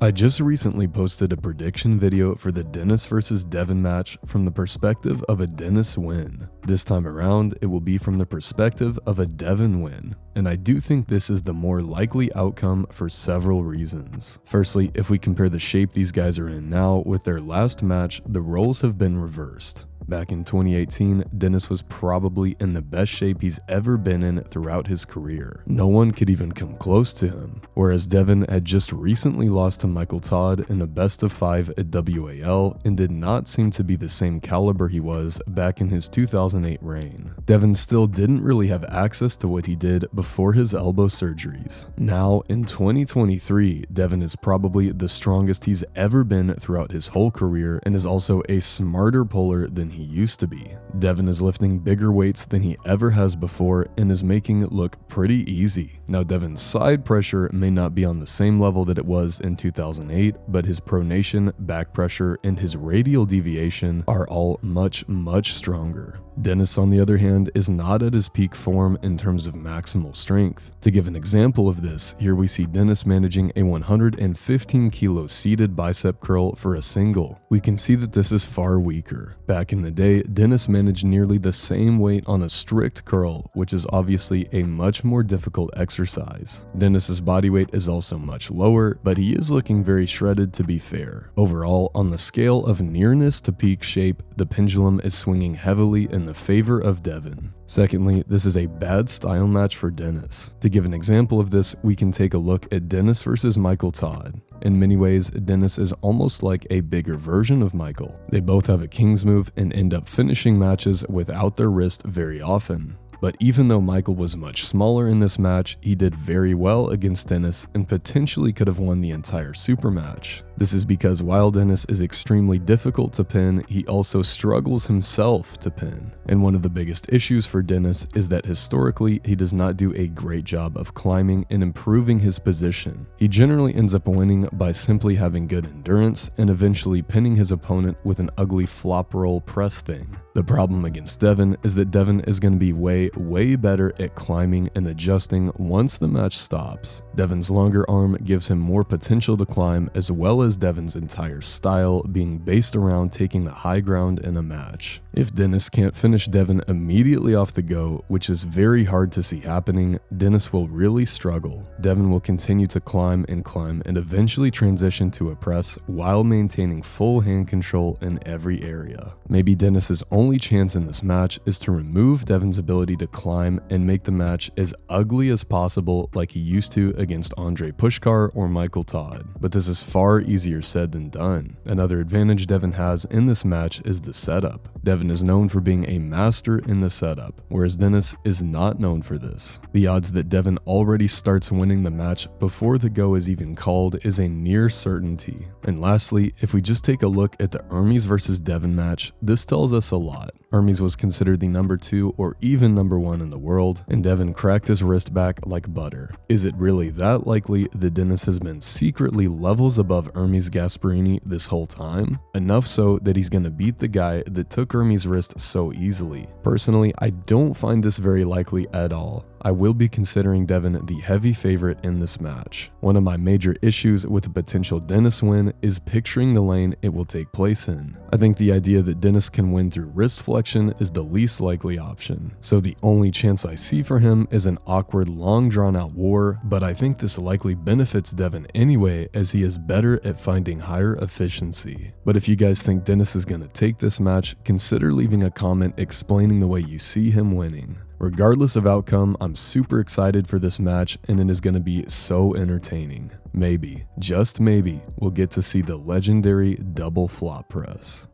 I just recently posted a prediction video for the Denis vs. Devon match from the perspective of a Denis win. This time around, it will be from the perspective of a Devon win, and I do think this is the more likely outcome for several reasons. Firstly, if we compare the shape these guys are in now with their last match, the roles have been reversed. Back in 2018, Denis was probably in the best shape he's ever been in throughout his career. No one could even come close to him, whereas Devon had just recently lost to Michael Todd in a best-of-5 at WAL and did not seem to be the same caliber he was back in his 2008 reign. Devon still didn't really have access to what he did before his elbow surgeries. Now, in 2023, Devon is probably the strongest he's ever been throughout his whole career and is also a smarter puller than he used to be. Devon is lifting bigger weights than he ever has before and is making it look pretty easy. Now, Devon's side pressure may not be on the same level that it was in 2008, but his pronation, back pressure, and his radial deviation are all much stronger. Denis, on the other hand, is not at his peak form in terms of maximal strength. To give an example of this, here we see Denis managing a 115 kilo seated bicep curl for a single. We can see that this is far weaker. Back in the day, Denis managed nearly the same weight on a strict curl, which is obviously a much more difficult exercise. Denis's body weight is also much lower, but he is looking very shredded to be fair. Overall, on the scale of nearness to peak shape, the pendulum is swinging heavily in the favor of Devon. Secondly, this is a bad style match for Denis. To give an example of this, we can take a look at Denis versus Michael Todd. In many ways, Denis is almost like a bigger version of Michael. They both have a king's move and end up finishing matches without their wrist very often. But even though Michael was much smaller in this match, he did very well against Denis and potentially could have won the entire super match. This is because while Denis is extremely difficult to pin, he also struggles himself to pin. And one of the biggest issues for Denis is that historically, he does not do a great job of climbing and improving his position. He generally ends up winning by simply having good endurance and eventually pinning his opponent with an ugly flop roll press thing. The problem against Devon is that Devon is going to be way better at climbing and adjusting once the match stops. Devon's longer arm gives him more potential to climb, as well as Devon's entire style being based around taking the high ground in a match. If Denis can't finish Devon immediately off the go, which is very hard to see happening, Denis will really struggle. Devon will continue to climb and eventually transition to a press while maintaining full hand control in every area. Maybe Denis's only chance in this match is to remove Devon's ability to climb and make the match as ugly as possible like he used to against Andre Pushkar or Michael Todd. But this is far easier said than done. Another advantage Devon has in this match is the setup. Devon is known for being a master in the setup, whereas Denis is not known for this. The odds that Devon already starts winning the match before the go is even called is a near certainty. And lastly, if we just take a look at the Hermes versus Devon match, this tells us a lot. Hermes was considered the number 2 or even number 1 in the world, and Devon cracked his wrist back like butter. Is it really that likely that Denis has been secretly levels above Hermes Gasparini this whole time? Enough so that he's gonna beat the guy that took Hermes' wrist so easily. Personally, I don't find this very likely at all. I will be considering Devon the heavy favorite in this match. One of my major issues with a potential Denis win is picturing the lane it will take place in. I think the idea that Denis can win through wrist flexion is the least likely option. So the only chance I see for him is an awkward, long drawn out war, but I think this likely benefits Devon anyway, as he is better at finding higher efficiency. But if you guys think Denis is gonna take this match, consider leaving a comment explaining the way you see him winning. Regardless of outcome, I'm super excited for this match and it is going to be so entertaining. Maybe, just maybe, we'll get to see the legendary double flop press.